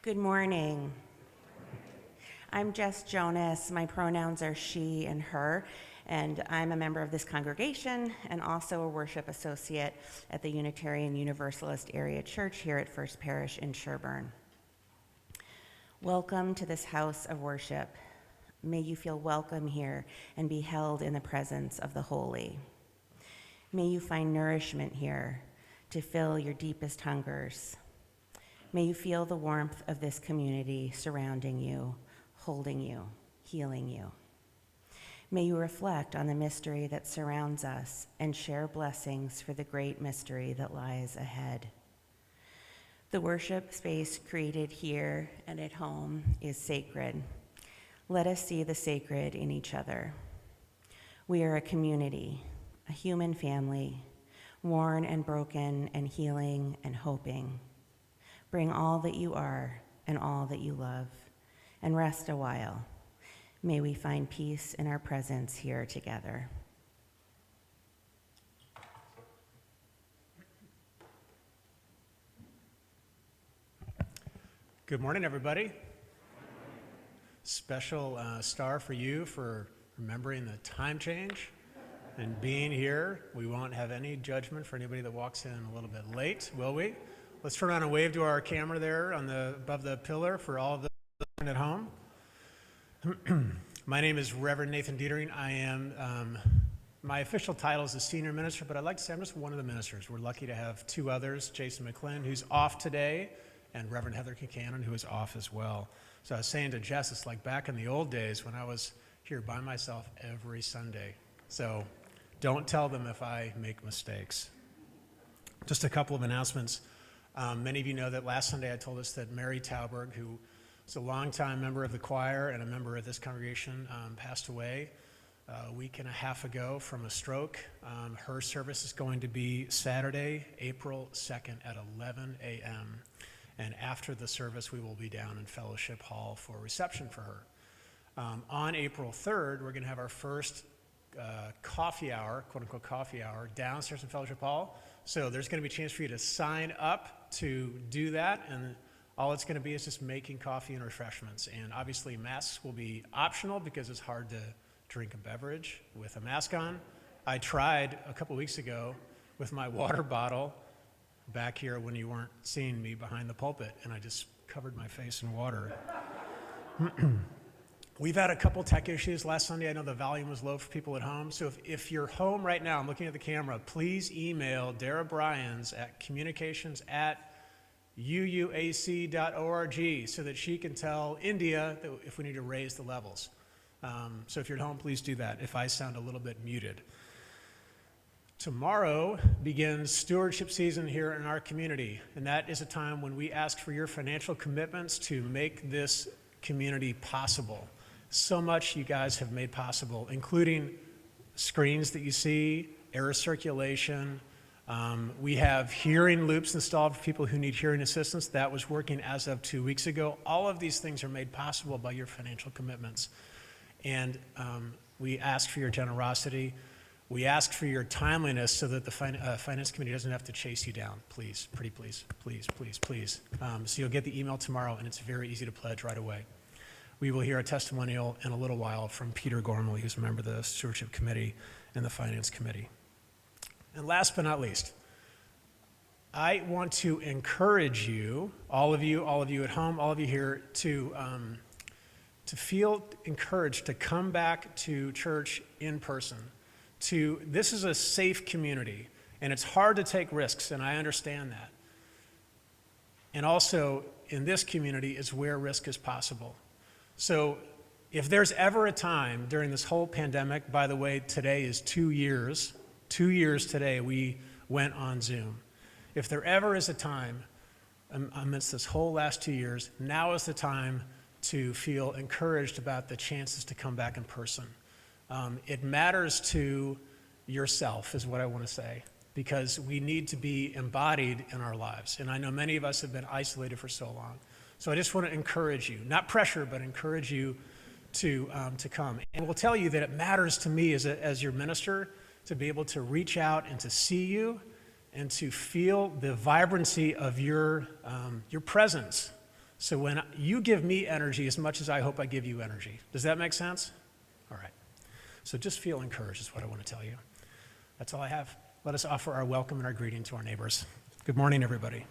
Good morning. I'm Jess Jonas. My pronouns are she and her, and I'm a member of this congregation and also a worship associate at the Unitarian Universalist Area Church here at First Parish in Sherburne. Welcome to this house of worship. May you feel welcome here and be held in the presence of the holy. May you find nourishment here to fill your deepest hungers. May you feel the warmth of this community surrounding you, holding you, healing you. May you reflect on the mystery that surrounds us and share blessings for the great mystery that lies ahead. The worship space created here and at home is sacred. Let us see the sacred in each other. We are a community, a human family, worn and broken and healing and hoping. Bring all that you are and all that you love, and rest a while. May we find peace in our presence here together. Good morning, everybody. Special star for you for remembering the time change and being here. We won't have any judgment for anybody that walks in a little bit late, will we? Let's turn around and wave to our camera there above the pillar for all of those at home. My name is Reverend Nathan Detering. I am, my official title is the senior minister, but I'd like to say I'm just one of the ministers. We're lucky to have two others, Jason McClin, who's off today, and Reverend Heather Kincannon, who is off as well. So I was saying to Jess, it's like back in the old days when I was here by myself every Sunday. So don't tell them if I make mistakes. Just a couple of announcements. Many of you know that last Sunday I told us that Mary Tauberg, who was a longtime member of the choir and a member of this congregation, passed away a week and a half ago from a stroke. Her service is going to be Saturday, April 2nd at 11 a.m. And after the service, we will be down in Fellowship Hall for a reception for her. On April 3rd, we're going to have our first coffee hour, quote-unquote coffee hour, downstairs in Fellowship Hall. So there's going to be a chance for you to sign up to do that, and all it's going to be is just making coffee and refreshments. And obviously masks will be optional because it's hard to drink a beverage with a mask on. I tried a couple weeks ago with my water bottle back here when you weren't seeing me behind the pulpit, and I just covered my face in water. We've had a couple tech issues last Sunday. I know the volume was low for people at home. So if you're home right now, I'm looking at the camera, please email Dara Bryans at communications@uuac.org so that she can tell India that if we need to raise the levels. So if you're at home, please do that if I sound a little bit muted. Tomorrow begins stewardship season here in our community, and that is a time when we ask for your financial commitments to make this community possible. So much you guys have made possible, including screens that you see, air circulation. We have hearing loops installed for people who need hearing assistance. That was working as of 2 weeks ago. All of these things are made possible by your financial commitments. And we ask for your generosity. We ask for your timeliness so that the finance committee doesn't have to chase you down. Please, pretty please, please, please, please. So you'll get the email tomorrow, and it's very easy to pledge right away. We will hear a testimonial in a little while from Peter Gormley, who's a member of the Stewardship Committee and the Finance Committee. And last but not least, I want to encourage you, all of you at home, all of you here, to feel encouraged to come back to church in person. This is a safe community, and it's hard to take risks, and I understand that. And also, in this community is where risk is possible. So if there's ever a time during this whole pandemic, by the way, today is 2 years today we went on Zoom. If there ever is a time amidst this whole last 2 years, now is the time to feel encouraged about the chances to come back in person. It matters to yourself, is what I want to say, because we need to be embodied in our lives. And I know many of us have been isolated for so long. So I just want to encourage you, not pressure, but encourage you to come. And we'll tell you that it matters to me as your minister to be able to reach out and to see you and to feel the vibrancy of your presence. So when you give me energy as much as I hope I give you energy. Does that make sense? All right. So just feel encouraged is what I want to tell you. That's all I have. Let us offer our welcome and our greeting to our neighbors. Good morning, everybody.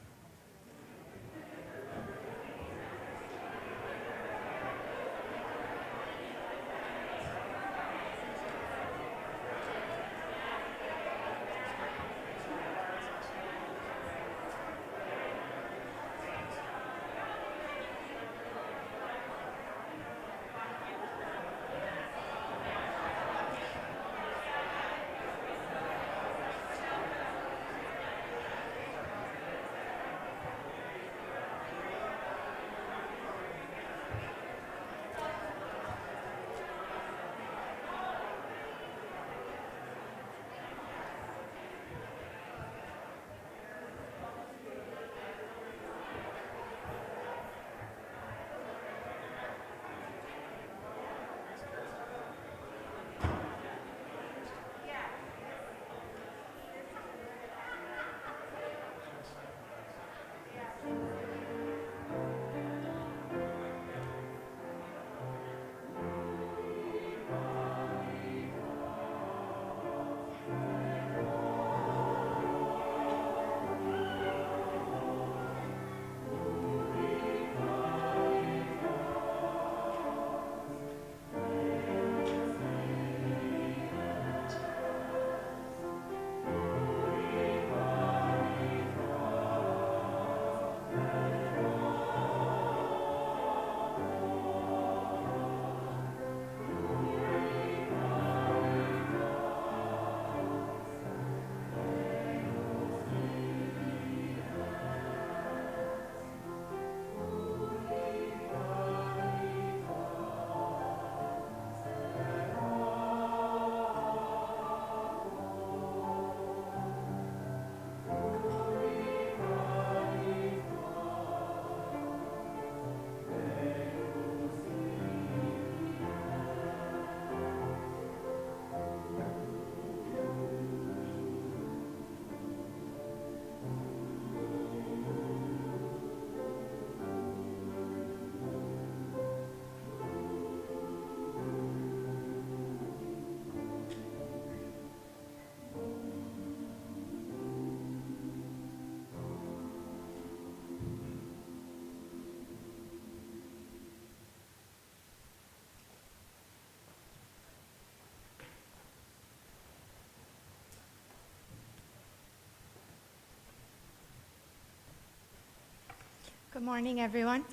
Good morning, everyone.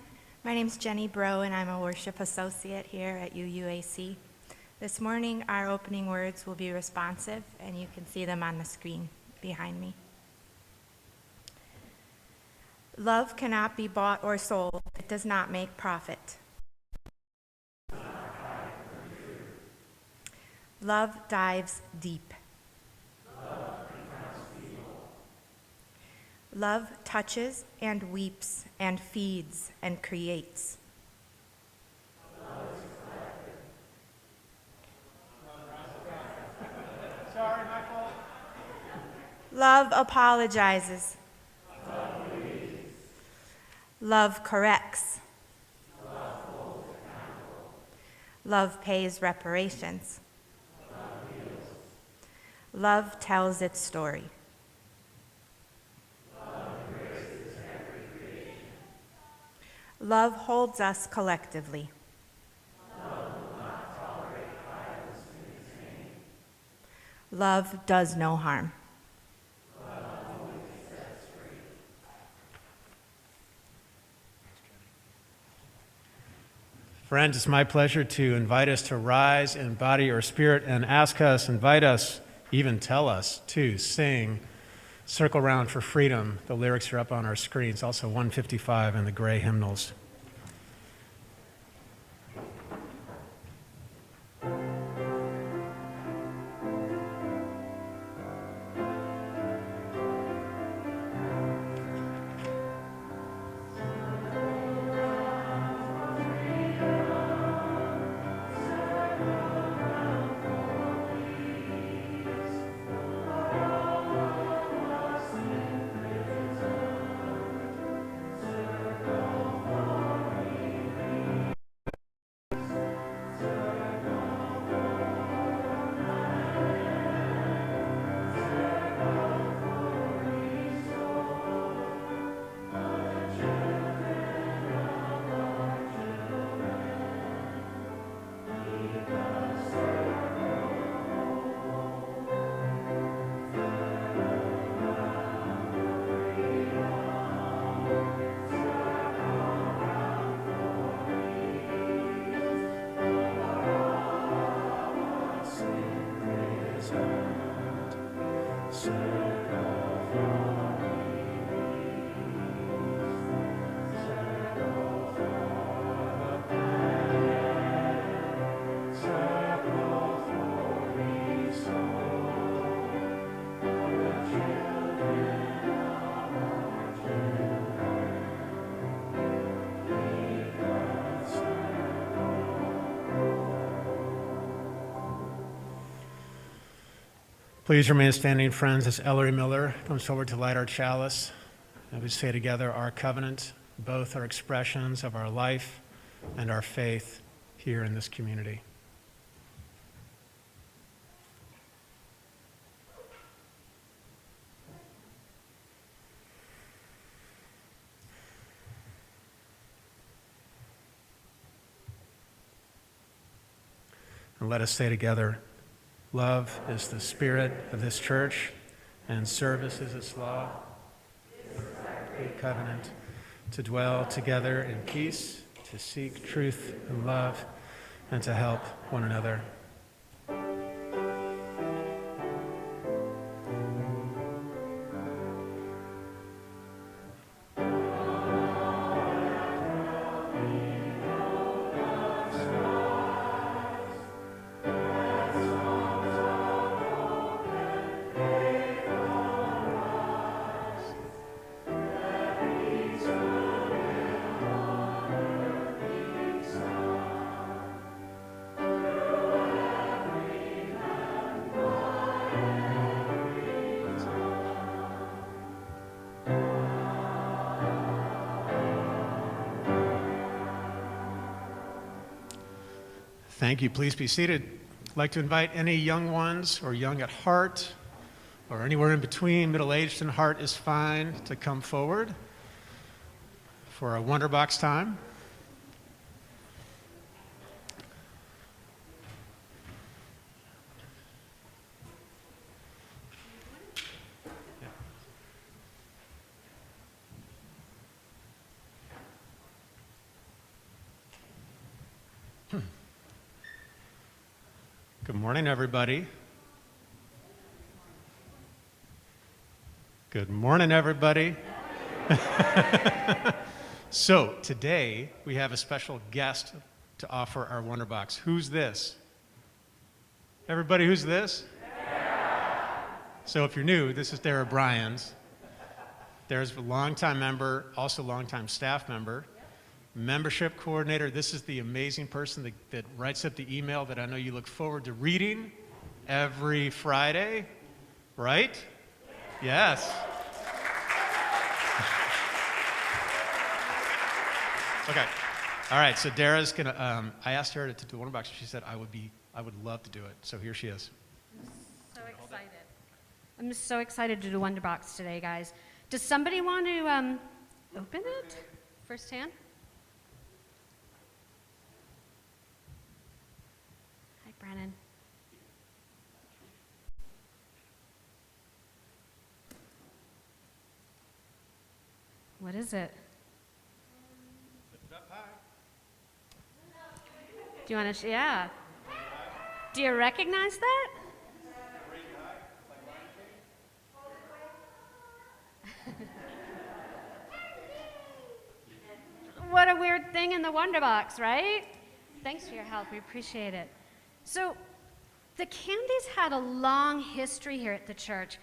My name's Jenny Bro, and I'm a worship associate here at UUAC. This morning, our opening words will be responsive, and you can see them on the screen behind me. Love cannot be bought or sold. It does not make profit. Love dives deep. Love touches and weeps and feeds and creates. Sorry, my fault. Love apologizes. Love corrects. Love pays reparations. Love tells its story. Love holds us collectively. Love does no harm. Friends, it's my pleasure to invite us to rise in body or spirit and invite us, even tell us to sing Circle Round for Freedom. The lyrics are up on our screens, also 155 in the gray hymnals. Please remain standing, friends, as Ellery Miller comes forward to light our chalice. And we say together, our covenant, both are expressions of our life and our faith here in this community. And let us say together, love is the spirit of this church, and service is its law. A covenant to dwell together in peace, to seek truth and love, and to help one another. Thank you. Please be seated. I'd like to invite any young ones or young at heart or anywhere in between, middle-aged and heart is fine, to come forward for a Wonderbox time. Good morning, everybody. Good morning, everybody. So today we have a special guest to offer our Wonder Box. Who's this? Everybody, who's this? So if you're new, this is Dara Bryans. Dara's a longtime member, also longtime staff member, membership coordinator. This is the amazing person that writes up the email that I know you look forward to reading every Friday, right? Yes. Okay. All right. So Dara's gonna. I asked her to do Wonder Box. She said I would love to do it. So here she is. So excited. I'm just so excited to do Wonder Box today, guys. Does somebody want to open it firsthand? Hi, Brennan. What is it? Do you want to? Yeah. Do you recognize that? What a weird thing in the Wonder Box, right? Thanks for your help. We appreciate it. So, the candies had a long history here at the church.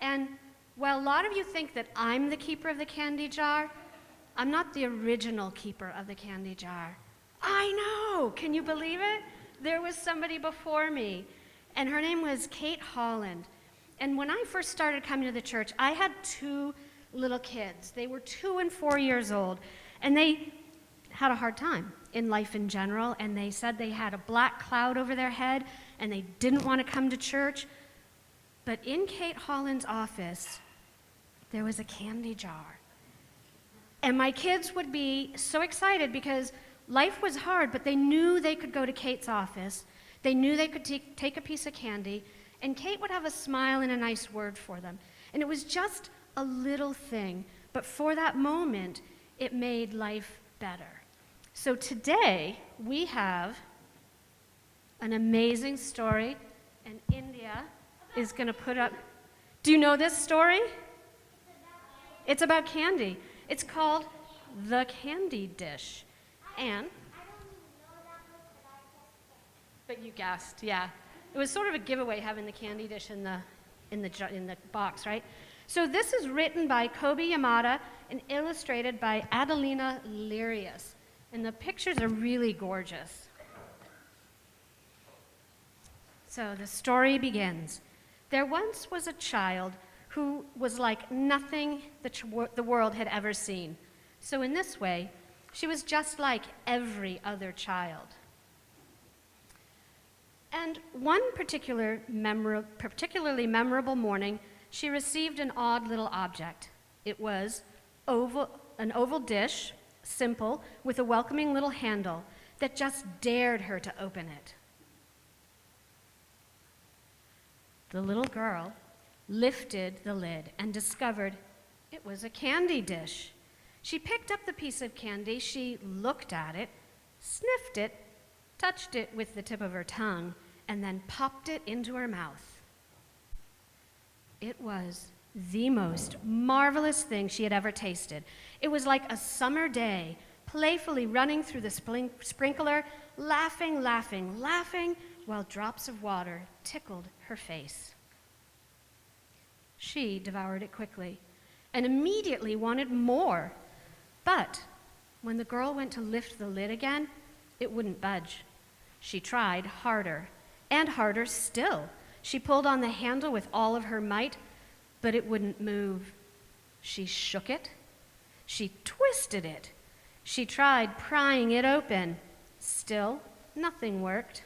And while a lot of you think that I'm the keeper of the candy jar, I'm not the original keeper of the candy jar. I know! Can you believe it? There was somebody before me, and her name was Kate Holland. And when I first started coming to the church, I had two little kids. They were 2 and 4 years old, and they had a hard time in life in general, and they said they had a black cloud over their head, and they didn't want to come to church. But in Kate Holland's office, there was a candy jar. And my kids would be so excited because life was hard, but they knew they could go to Kate's office. They knew they could take a piece of candy, and Kate would have a smile and a nice word for them. And it was just a little thing, but for that moment, it made life better. So today, we have an amazing story, and India is going to put up. Do you know this story? It's about candy. It's called The Candy Dish. And, but you guessed, yeah. It was sort of a giveaway having the candy dish in the box, right? So this is written by Kobe Yamada and illustrated by Adelina Lirius. And the pictures are really gorgeous. So the story begins. There once was a child who was like nothing the world had ever seen. So in this way, she was just like every other child. And one particularly memorable morning, she received an odd little object. It was an oval dish, simple, with a welcoming little handle that just dared her to open it. The little girl lifted the lid and discovered it was a candy dish. She picked up the piece of candy, she looked at it, sniffed it, touched it with the tip of her tongue, and then popped it into her mouth. It was the most marvelous thing she had ever tasted. It was like a summer day, playfully running through the sprinkler, laughing, laughing, laughing, while drops of water tickled her face. She devoured it quickly and immediately wanted more. But when the girl went to lift the lid again, it wouldn't budge. She tried harder and harder still. She pulled on the handle with all of her might, but it wouldn't move. She shook it. She twisted it. She tried prying it open. Still, nothing worked.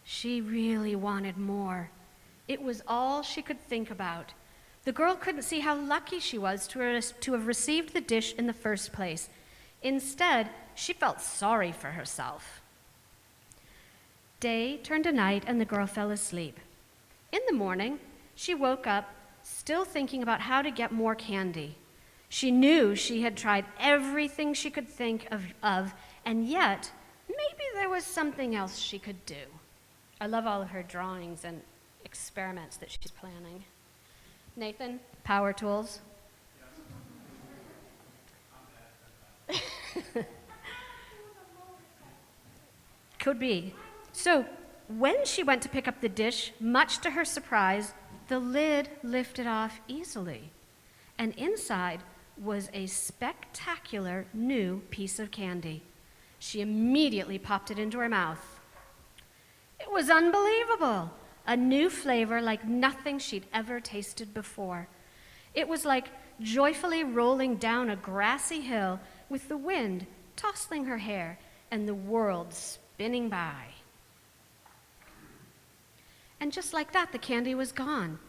She really wanted more. It was all she could think about. The girl couldn't see how lucky she was to have received the dish in the first place. Instead, she felt sorry for herself. Day turned to night, and the girl fell asleep. In the morning, she woke up, still thinking about how to get more candy. She knew she had tried everything she could think of, and yet, maybe there there was something else she could do. I love all of her drawings and experiments that she's planning. Nathan, power tools. Could be. So, when she went to pick up the dish, much to her surprise, the lid lifted off easily. And inside was a spectacular new piece of candy. She immediately popped it into her mouth. It was unbelievable. A new flavor like nothing she'd ever tasted before. It was like joyfully rolling down a grassy hill with the wind tossing her hair and the world spinning by. And just like that, the candy was gone.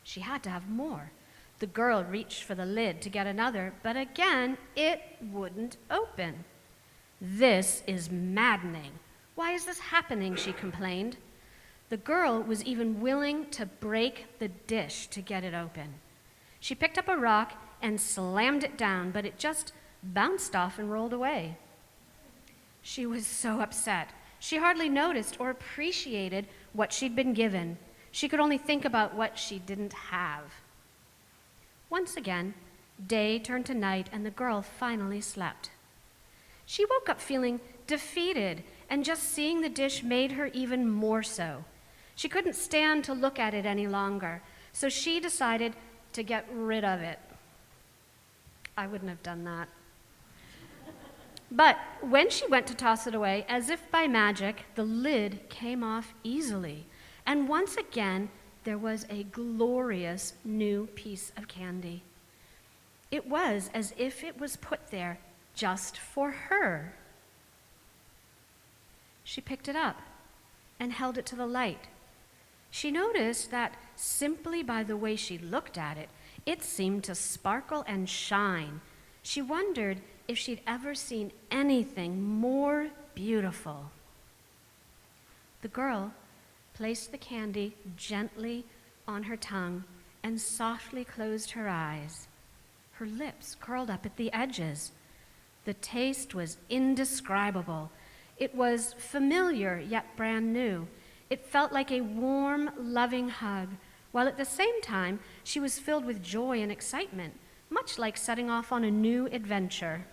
She had to have more. The girl reached for the lid to get another, but again, it wouldn't open. This is maddening. Why is this happening? She complained. The girl was even willing to break the dish to get it open. She picked up a rock and slammed it down, but it just bounced off and rolled away. She was so upset. She hardly noticed or appreciated what she'd been given. She could only think about what she didn't have. Once again, day turned to night, and the girl finally slept. She woke up feeling defeated, and just seeing the dish made her even more so. She couldn't stand to look at it any longer, so she decided to get rid of it. I wouldn't have done that. But when she went to toss it away, as if by magic, the lid came off easily, and once again, there was a glorious new piece of candy. It was as if it was put there just for her. She picked it up and held it to the light. She noticed that simply by the way she looked at it, it seemed to sparkle and shine. She wondered if she'd ever seen anything more beautiful. The girl placed the candy gently on her tongue and softly closed her eyes. Her lips curled up at the edges. The taste was indescribable. It was familiar yet brand new. It felt like a warm, loving hug, while at the same time she was filled with joy and excitement, much like setting off on a new adventure.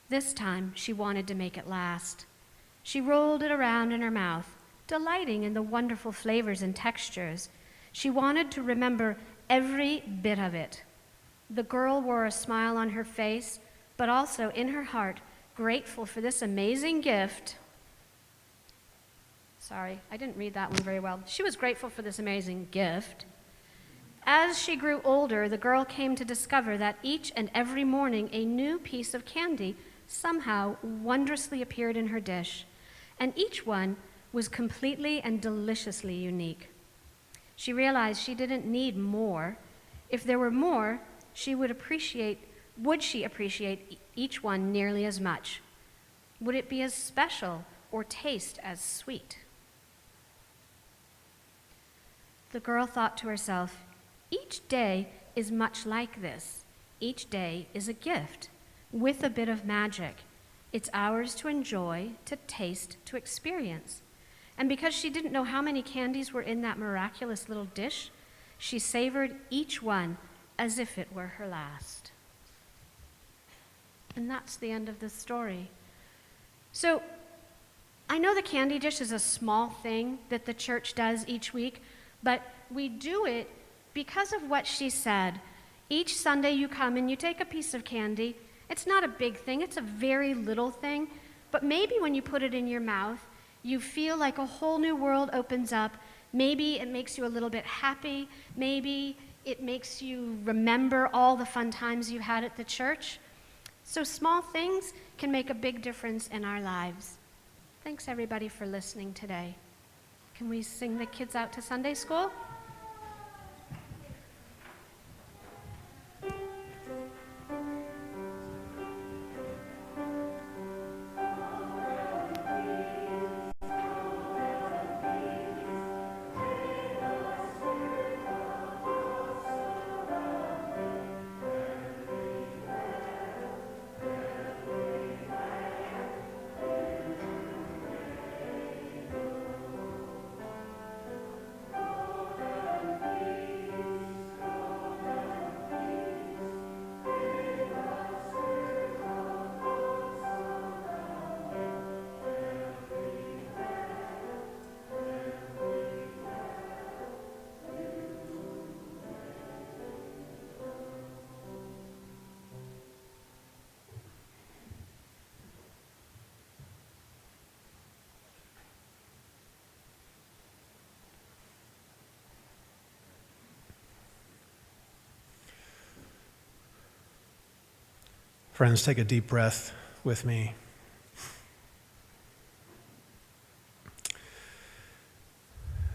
This time she wanted to make it last. She rolled it around in her mouth, delighting in the wonderful flavors and textures. She wanted to remember every bit of it. The girl wore a smile on her face, but also in her heart, grateful for this amazing gift. Sorry, I didn't read that one very well. She was grateful for this amazing gift. As she grew older, the girl came to discover that each and every morning a new piece of candy somehow wondrously appeared in her dish, and each one was completely and deliciously unique. She realized she didn't need more. If there were more, would she appreciate each one nearly as much? Would it be as special or taste as sweet? The girl thought to herself, each day is much like this. Each day is a gift with a bit of magic. It's ours to enjoy, to taste, to experience. And because she didn't know how many candies were in that miraculous little dish, she savored each one as if it were her last. And that's the end of the story. So, I know the candy dish is a small thing that the church does each week, but we do it because of what she said. Each Sunday you come and you take a piece of candy. It's not a big thing, it's a very little thing, but maybe when you put it in your mouth, you feel like a whole new world opens up. Maybe it makes you a little bit happy. Maybe it makes you remember all the fun times you had at the church. So small things can make a big difference in our lives. Thanks everybody for listening today. Can we sing the kids out to Sunday school? Friends, take a deep breath with me.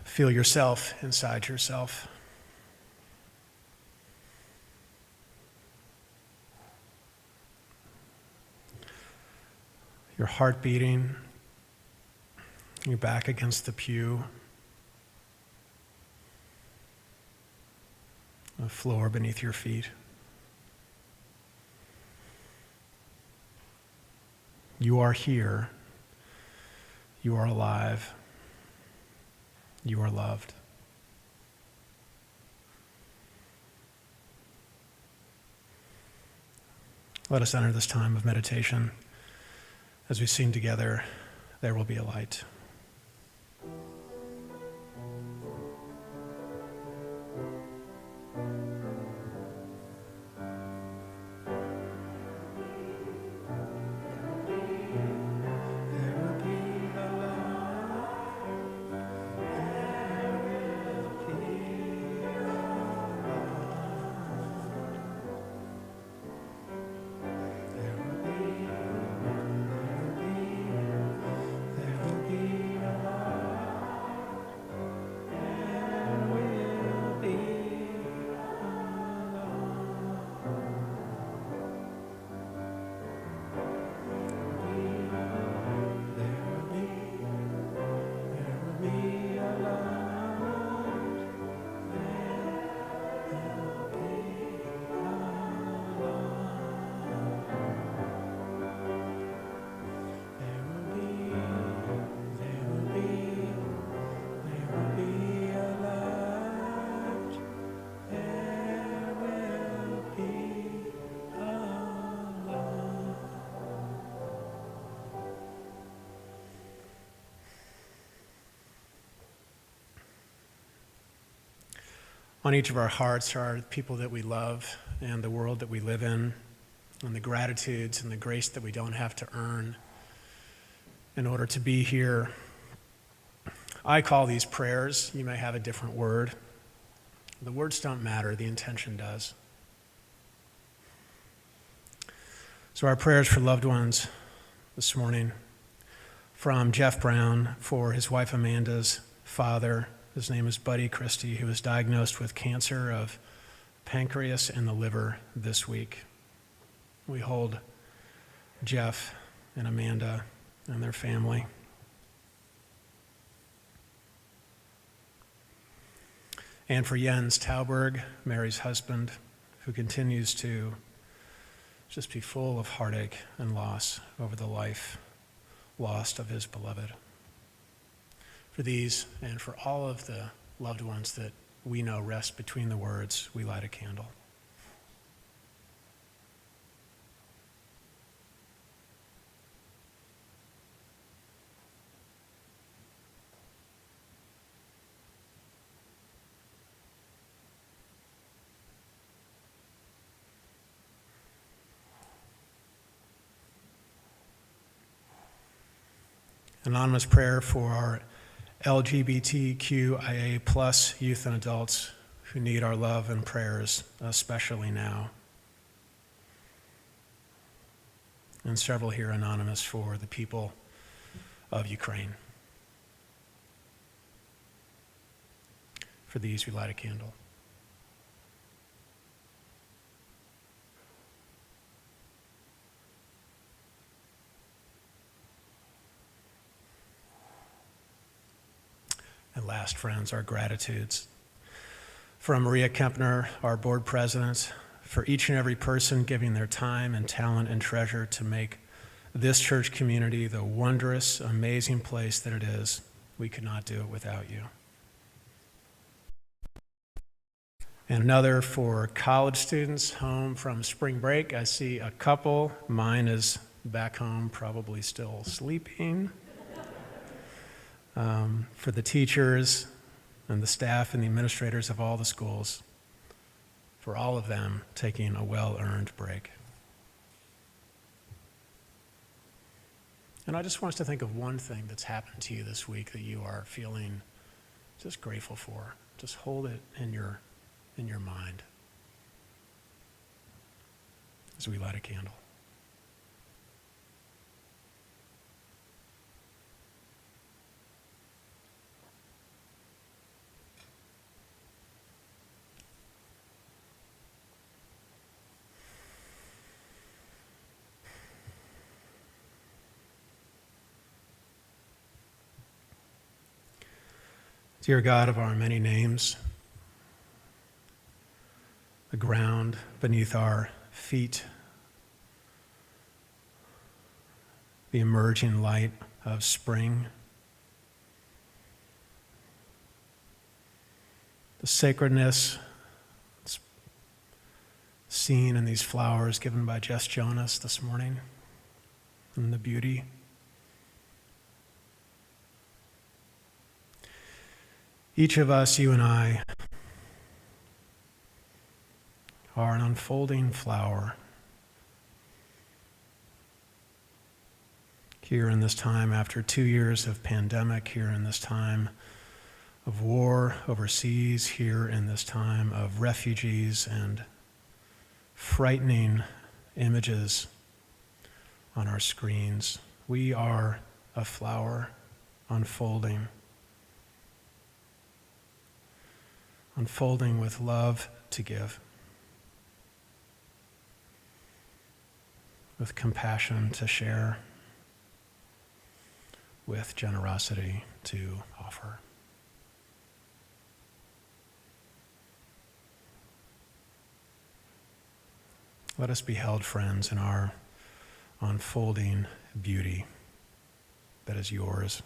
Feel yourself inside yourself. Your heart beating, your back against the pew, the floor beneath your feet. You are here. You are alive. You are loved. Let us enter this time of meditation. As we sing together, "There Will Be a Light." On each of our hearts are people that we love and the world that we live in, and the gratitudes and the grace that we don't have to earn in order to be here. I call these prayers. You may have a different word. The words don't matter, the intention does. So our prayers for loved ones this morning, from Jeff Brown for his wife Amanda's father. His name is Buddy Christie, who was diagnosed with cancer of pancreas and the liver this week. We hold Jeff and Amanda and their family. And for Jens Tauberg, Mary's husband, who continues to just be full of heartache and loss over the life lost of his beloved. For these and for all of the loved ones that we know rest between the words, we light a candle. Anonymous prayer for our LGBTQIA plus youth and adults who need our love and prayers, especially now. And several here anonymous for the people of Ukraine. For these, we light a candle. And last, friends, our gratitudes. From Maria Kempner, our board president, for each and every person giving their time and talent and treasure to make this church community the wondrous, amazing place that it is. We could not do it without you. And another for college students home from spring break. I see a couple. Mine is back home, probably still sleeping. For the teachers and the staff and the administrators of all the schools, for all of them taking a well-earned break. And I just want us to think of one thing that's happened to you this week that you are feeling just grateful for. Just hold it in your mind as we light a candle. Dear God of our many names, the ground beneath our feet, the emerging light of spring, the sacredness seen in these flowers given by Jess Jonas this morning, and the beauty. Each of us, you and I, are an unfolding flower here in this time after 2 years of pandemic, here in this time of war overseas, here in this time of refugees and frightening images on our screens. We are a flower unfolding with love to give, with compassion to share, with generosity to offer. Let us be held, friends, in our unfolding beauty that is yours.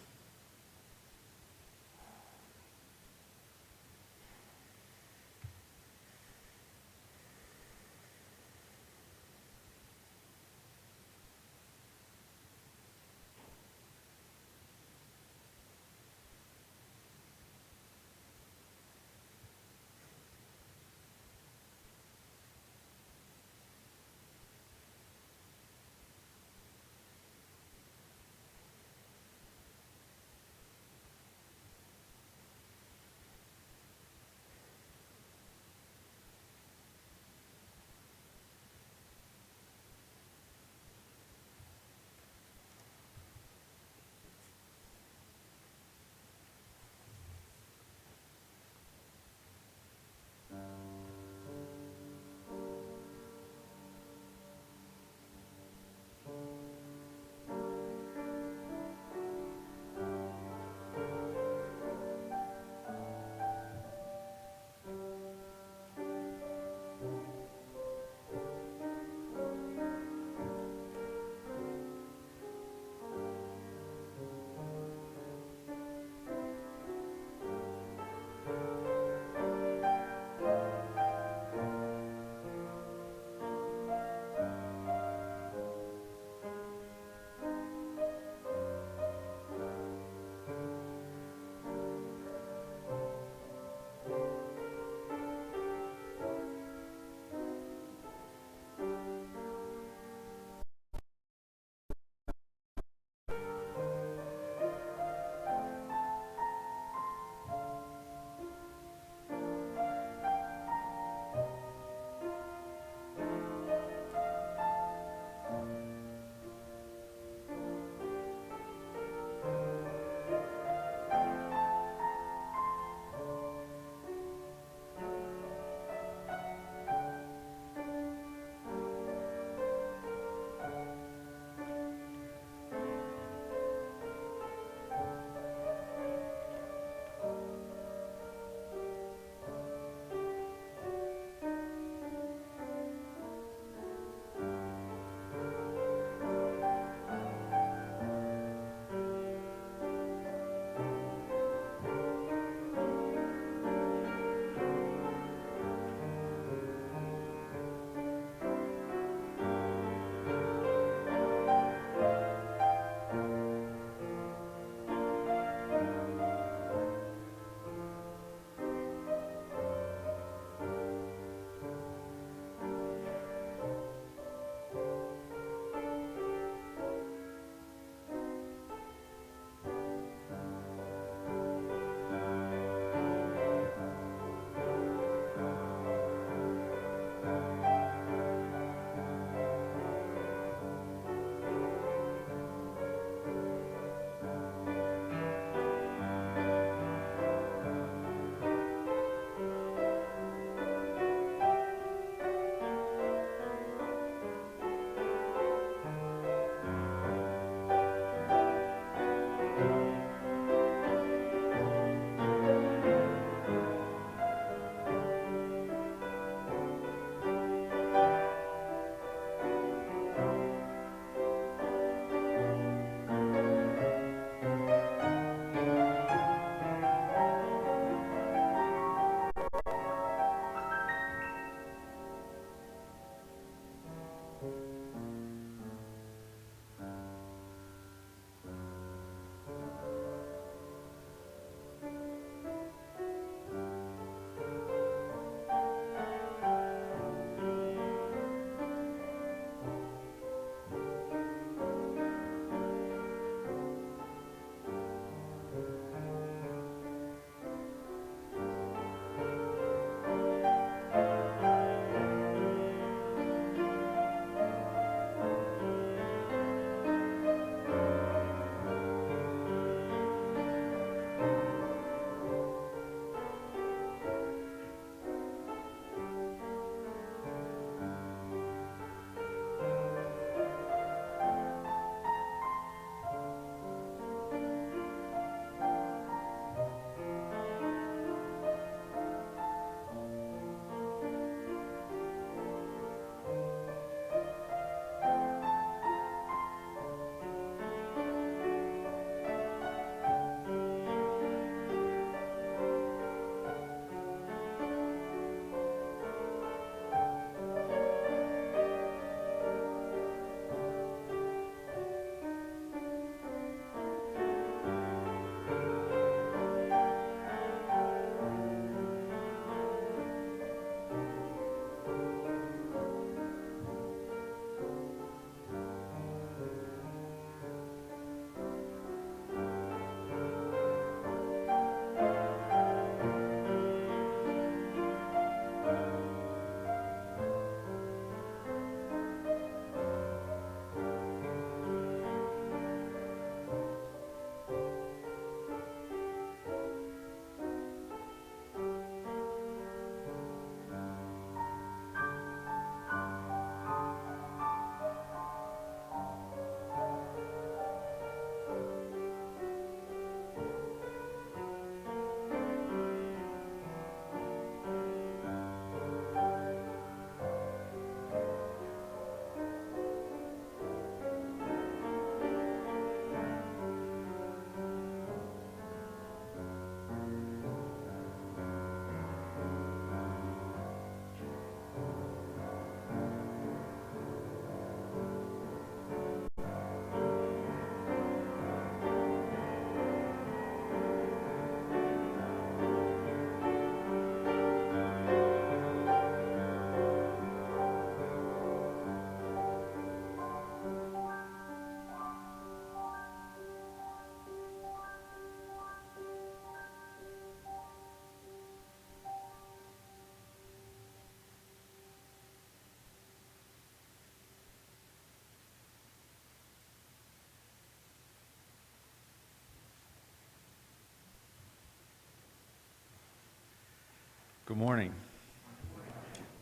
Good morning.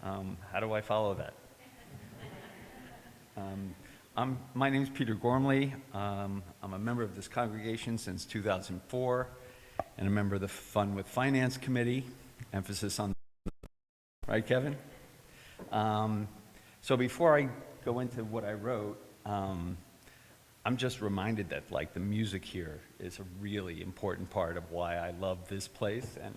How do I follow that? My name is Peter Gormley. I'm a member of this congregation since 2004 and a member of the Fun with Finance Committee, emphasis on, right, Kevin? So before I go into what I wrote, I'm just reminded that like the music here is a really important part of why I love this place. And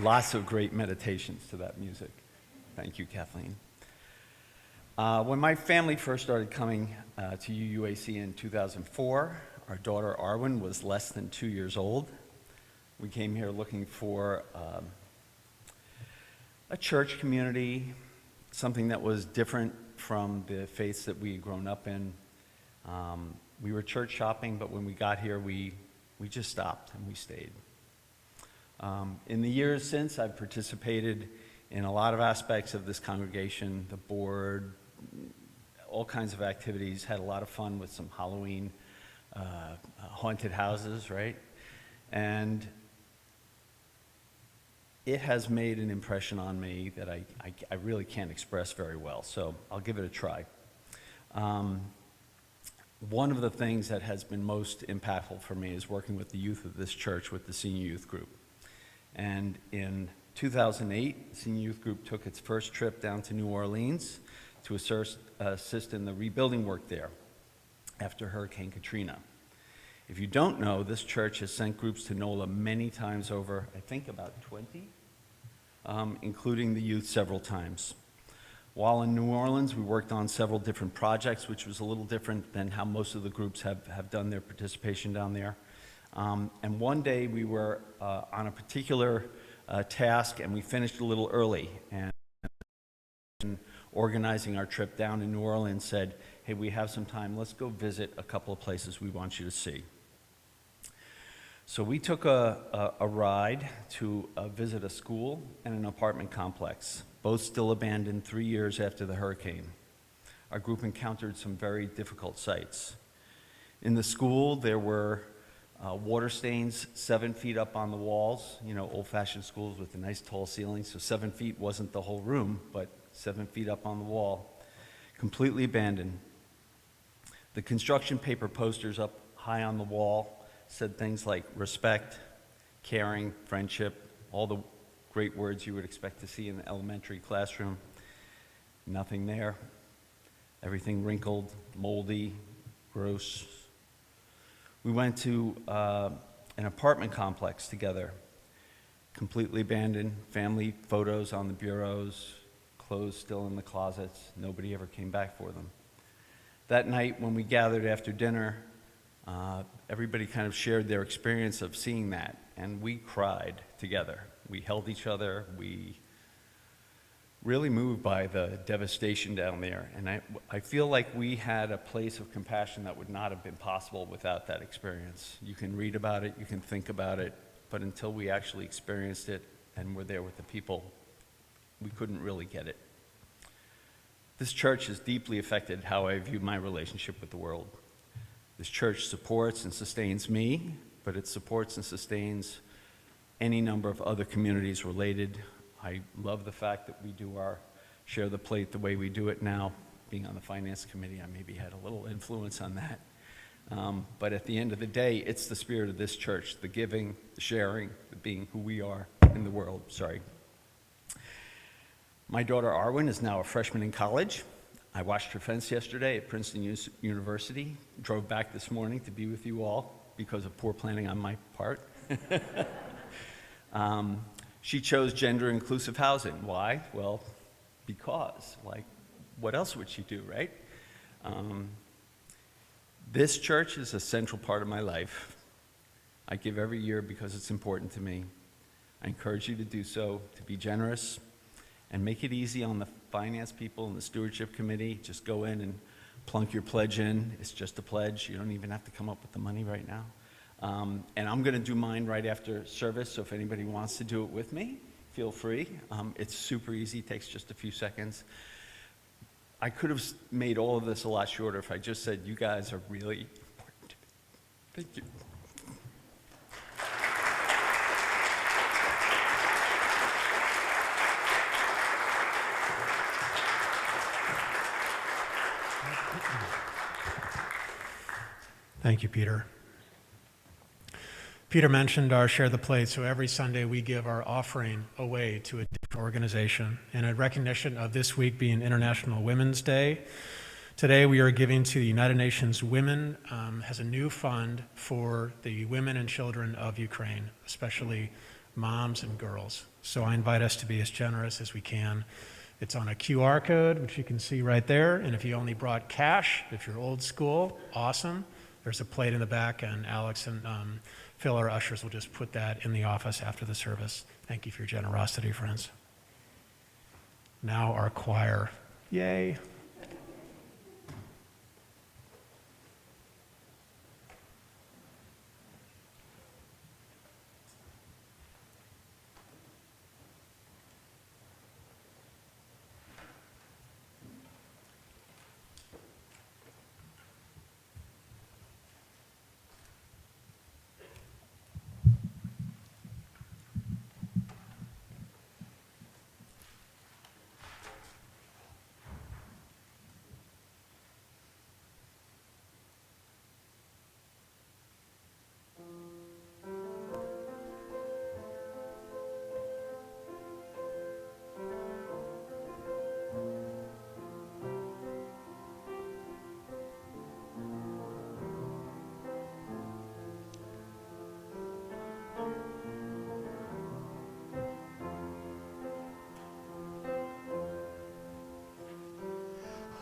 lots of great meditations to that music. Thank you, Kathleen. When my family first started coming to UUAC in 2004, our daughter Arwen was less than 2 years old. We came here looking for a church community, something that was different from the faiths that we had grown up in. We were church shopping, but when we got here, we just stopped and we stayed. In the years since, I've participated in a lot of aspects of this congregation, the board, all kinds of activities, had a lot of fun with some Halloween haunted houses, right? And it has made an impression on me that I really can't express very well, so I'll give it a try. One of the things that has been most impactful for me is working with the youth of this church with the senior youth group. And in 2008, the senior youth group took its first trip down to New Orleans to assist in the rebuilding work there after Hurricane Katrina. If you don't know, this church has sent groups to NOLA many times over, I think about 20, including the youth several times. While in New Orleans, we worked on several different projects, which was a little different than how most of the groups have done their participation down there. And one day we were on a particular task, and we finished a little early. And organizing our trip down to New Orleans said, hey, we have some time, let's go visit a couple of places we want you to see. So we took a ride to visit a school and an apartment complex, both still abandoned 3 years after the hurricane. Our group encountered some very difficult sights. In the school, there were water stains 7 feet up on the walls, you know, old-fashioned schools with a nice tall ceiling, so 7 feet wasn't the whole room, but 7 feet up on the wall, completely abandoned. The construction paper posters up high on the wall said things like respect, caring, friendship, all the great words you would expect to see in an elementary classroom. Nothing there. Everything wrinkled, moldy, gross. We went to an apartment complex together, completely abandoned, family photos on the bureaus, clothes still in the closets. Nobody ever came back for them. That night when we gathered after dinner, everybody kind of shared their experience of seeing that, and we cried together. We held each other. We really moved by the devastation down there, and I feel like we had a place of compassion that would not have been possible without that experience. You can read about it, you can think about it, but until we actually experienced it and were there with the people, we couldn't really get it. This church has deeply affected how I view my relationship with the world. This church supports and sustains me, but it supports and sustains any number of other communities related. I love the fact that we do our share the plate the way we do it now. Being on the finance committee, I maybe had a little influence on that. But at the end of the day, it's the spirit of this church, the giving, the sharing, the being who we are in the world. Sorry. My daughter Arwen is now a freshman in college. I watched her fence yesterday at Princeton University, drove back this morning to be with you all because of poor planning on my part. She chose gender-inclusive housing. Why? Well, because. Like, what else would she do, right? This church is a central part of my life. I give every year because it's important to me. I encourage you to do so, to be generous, and make it easy on the finance people and the stewardship committee. Just go in and plunk your pledge in. It's just a pledge. You don't even have to come up with the money right now. And I'm going to do mine right after service, so if anybody wants to do it with me, feel free. It's super easy, takes just a few seconds. I could have made all of this a lot shorter if I just said, you guys are really important to me. Thank you. Thank you, Peter. Peter mentioned our Share the Plate, so every Sunday we give our offering away to a different organization. And in recognition of this week being International Women's Day, today we are giving to the United Nations Women, has a new fund for the women and children of Ukraine, especially moms and girls. So I invite us to be as generous as we can. It's on a QR code, which you can see right there. And if you only brought cash, if you're old school, awesome. There's a plate in the back, and Alex and Phil, our ushers, will just put that in the office after the service. Thank you for your generosity, friends. Now our choir. Yay.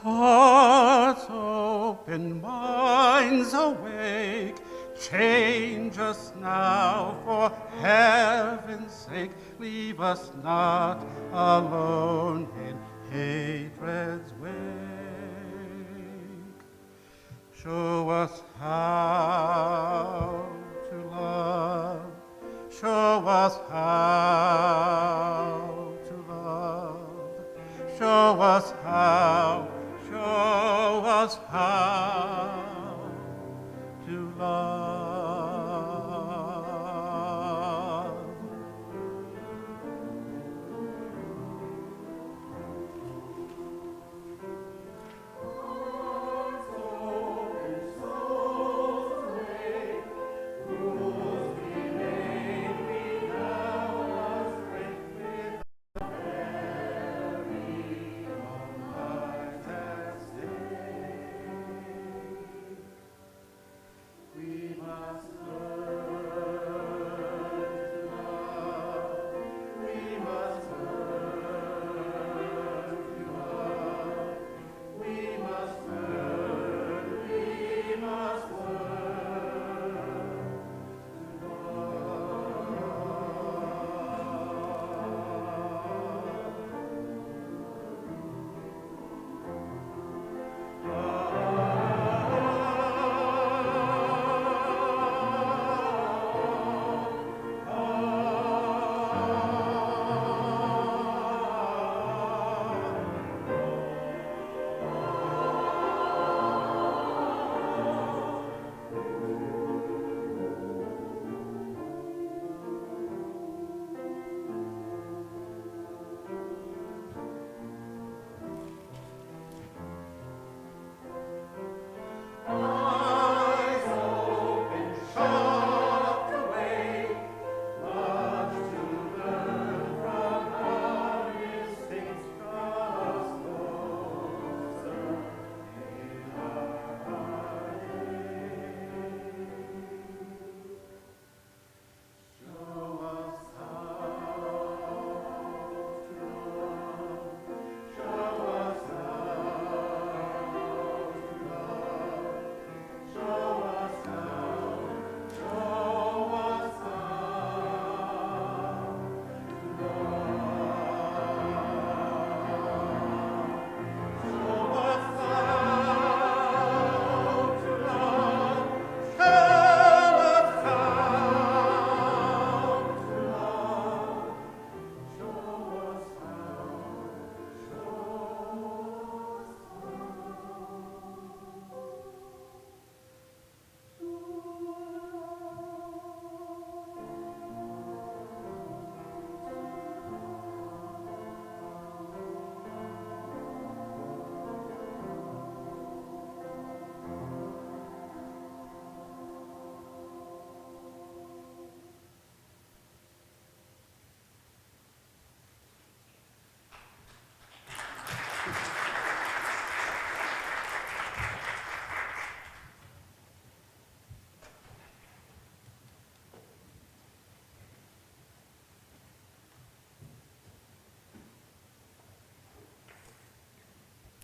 Hearts open, minds awake, change us now for heaven's sake. Leave us not alone in hatred's wake. Show us how to love, show us how to love, show us how. Show us how to love.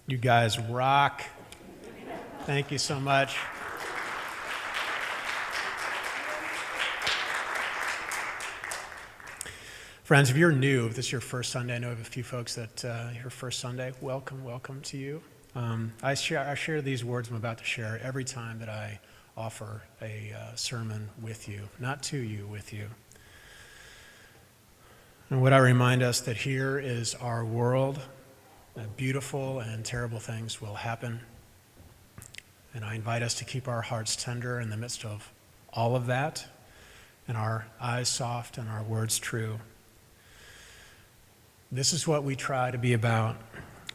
You guys rock. Thank you so much. Friends, if you're new, if this is your first Sunday, I know we have a few folks that your first Sunday, welcome to you. I share these words I'm about to share every time that I offer a sermon with you, not to you, with you. And would I remind us that here is our world, that beautiful and terrible things will happen. And I invite us to keep our hearts tender in the midst of all of that, and our eyes soft and our words true. This is what we try to be about.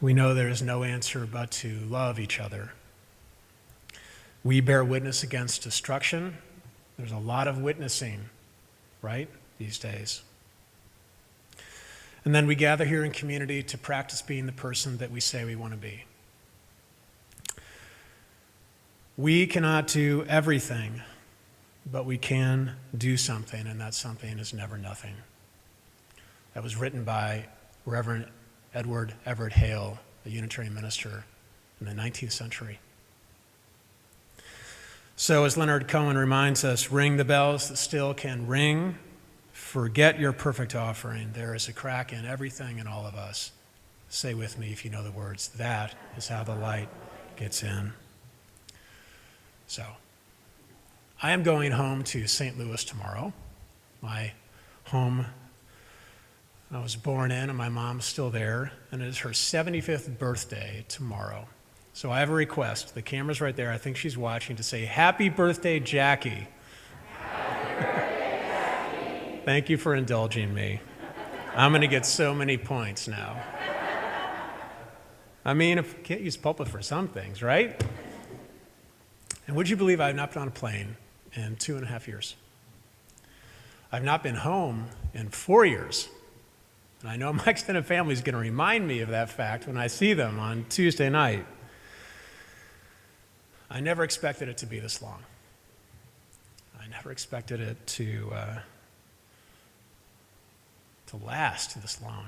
We know there is no answer but to love each other. We bear witness against destruction. There's a lot of witnessing, right, these days. And then we gather here in community to practice being the person that we say we want to be. We cannot do everything, but we can do something, and that something is never nothing. That was written by Reverend Edward Everett Hale, a Unitarian minister in the 19th century. So as Leonard Cohen reminds us, ring the bells that still can ring. Forget your perfect offering. There is a crack in everything in all of us. Say with me if you know the words. That is how the light gets in. So, I am going home to St. Louis tomorrow. My home I was born in, and my mom's still there, and it is her 75th birthday tomorrow. So I have a request. The camera's right there. I think she's watching, to say, Happy birthday, Jackie. Happy birthday, Jackie. Thank you for indulging me. I'm going to get so many points now. I mean, I can't use pulpit for some things, right? And would you believe I've not been on a plane in 2.5 years? I've not been home in 4 years. And I know my extended family is going to remind me of that fact when I see them on Tuesday night. I never expected it to be this long. I never expected it to last this long.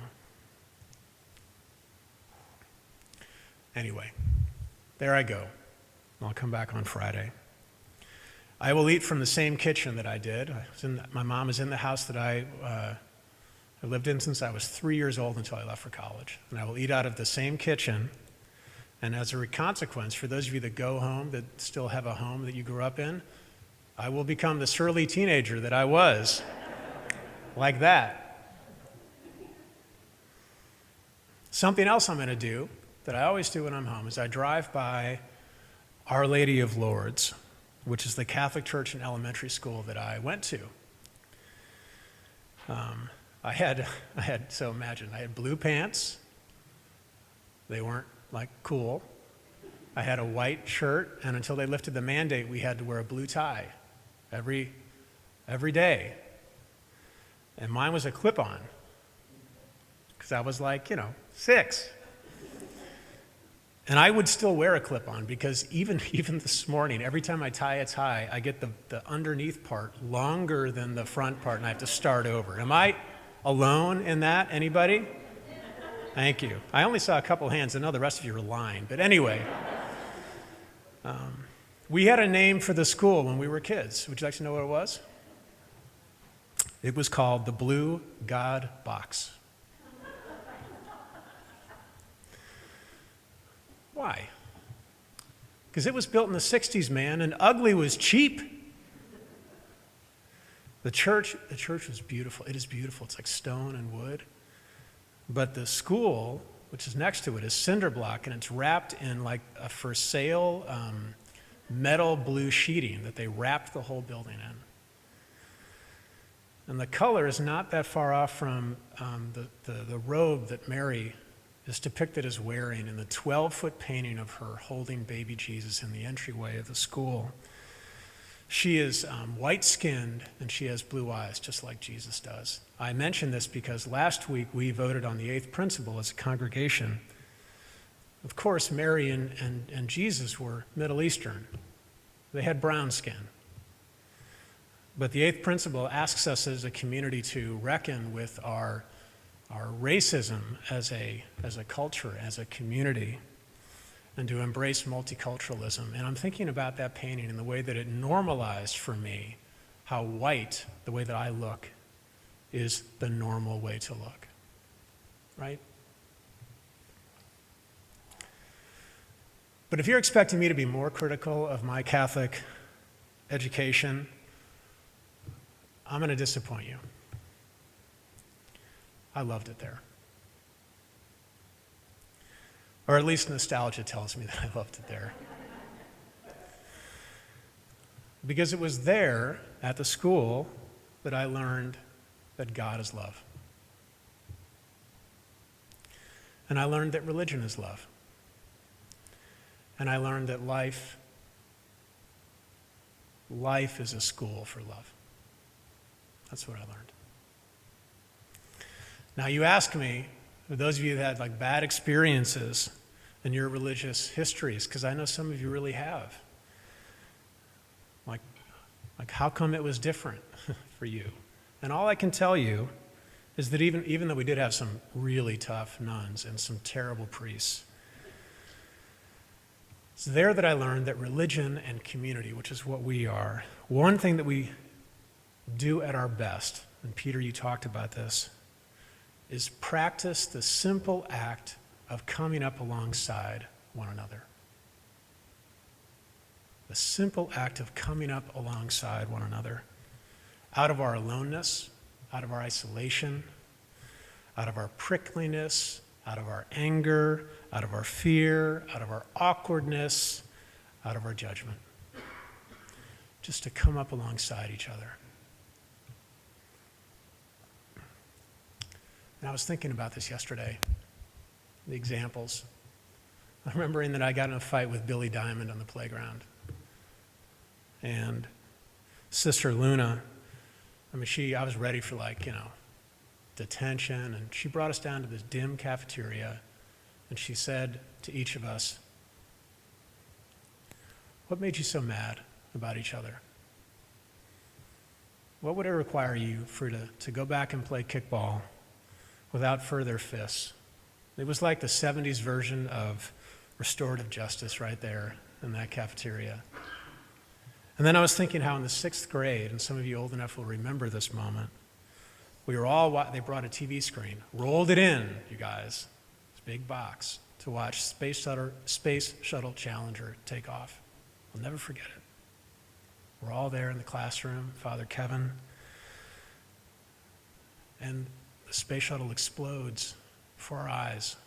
Anyway, there I go. I'll come back on Friday. I will eat from the same kitchen that I did. My mom is in the house that I lived in since I was 3 years old until I left for college. And I will eat out of the same kitchen. And as a consequence, for those of you that go home, that still have a home that you grew up in, I will become the surly teenager that I was. Like that. Something else I'm going to do that I always do when I'm home is I drive by Our Lady of Lourdes, which is the Catholic church and elementary school that I went to. So imagine, I had blue pants. They weren't like cool. I had a white shirt, and until they lifted the mandate, we had to wear a blue tie every day. And mine was a clip-on, because I was like, 6. And I would still wear a clip-on, because even this morning, every time I tie a tie, I get the underneath part longer than the front part, and I have to start over. Am I alone in that? Anybody? Thank you. I only saw a couple hands. I know the rest of you are lying. But anyway, we had a name for the school when we were kids. Would you like to know what it was? It was called the Blue God Box. Why? Because it was built in the 60s, man, and ugly was cheap. The church was beautiful. It is beautiful. It's like stone and wood. But the school, which is next to it, is cinder block, and it's wrapped in like a for sale metal blue sheeting that they wrapped the whole building in. And the color is not that far off from the robe that Mary is depicted as wearing in the 12-foot painting of her holding baby Jesus in the entryway of the school. She is white-skinned, and she has blue eyes, just like Jesus does. I mention this because last week we voted on the 8th principle as a congregation. Of course, Mary and Jesus were Middle Eastern. They had brown skin. But the 8th principle asks us as a community to reckon with our racism as a culture, as a community. and to embrace multiculturalism. And I'm thinking about that painting and the way that it normalized for me how white, the way that I look, is the normal way to look, right? But if you're expecting me to be more critical of my Catholic education, I'm going to disappoint you. I loved it there. Or at least nostalgia tells me that I loved it there. Because it was there at the school that I learned that God is love. And I learned that religion is love. And I learned that life is a school for love. That's what I learned. Now you ask me, for those of you that had like bad experiences in your religious histories, because I know some of you really have, like how come it was different for you? And all I can tell you is that even though we did have some really tough nuns and some terrible priests, it's there that I learned that religion and community, which is what we are, one thing that we do at our best, and Peter, you talked about this, is practice the simple act of coming up alongside one another. The simple act of coming up alongside one another. Out of our aloneness, out of our isolation, out of our prickliness, out of our anger, out of our fear, out of our awkwardness, out of our judgment. Just to come up alongside each other. And I was thinking about this yesterday, the examples. I'm remembering that I got in a fight with Billy Diamond on the playground. And Sister Luna, I was ready for detention, and she brought us down to this dim cafeteria, and she said to each of us, "What made you so mad about each other? What would it require you to go back and play kickball without further fists?" It was like the 70s version of restorative justice right there in that cafeteria. And then I was thinking how in the 6th grade, and some of you old enough will remember this moment, they brought a TV screen, rolled it in, you guys, this big box, to watch Space Shuttle Challenger take off. I'll never forget it. We're all there in the classroom, Father Kevin, and the space shuttle explodes before our eyes.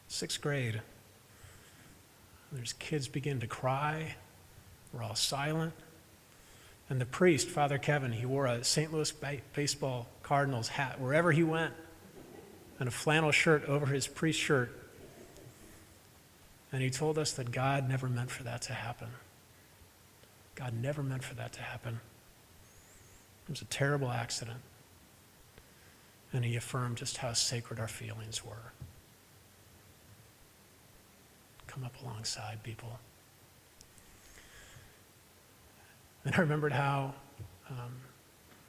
6th grade. There's kids begin to cry. We're all silent. And the priest, Father Kevin, he wore a St. Louis baseball Cardinals hat wherever he went, and a flannel shirt over his priest shirt. And he told us that God never meant for that to happen. God never meant for that to happen. It was a terrible accident. And he affirmed just how sacred our feelings were. Come up alongside people. And I remembered how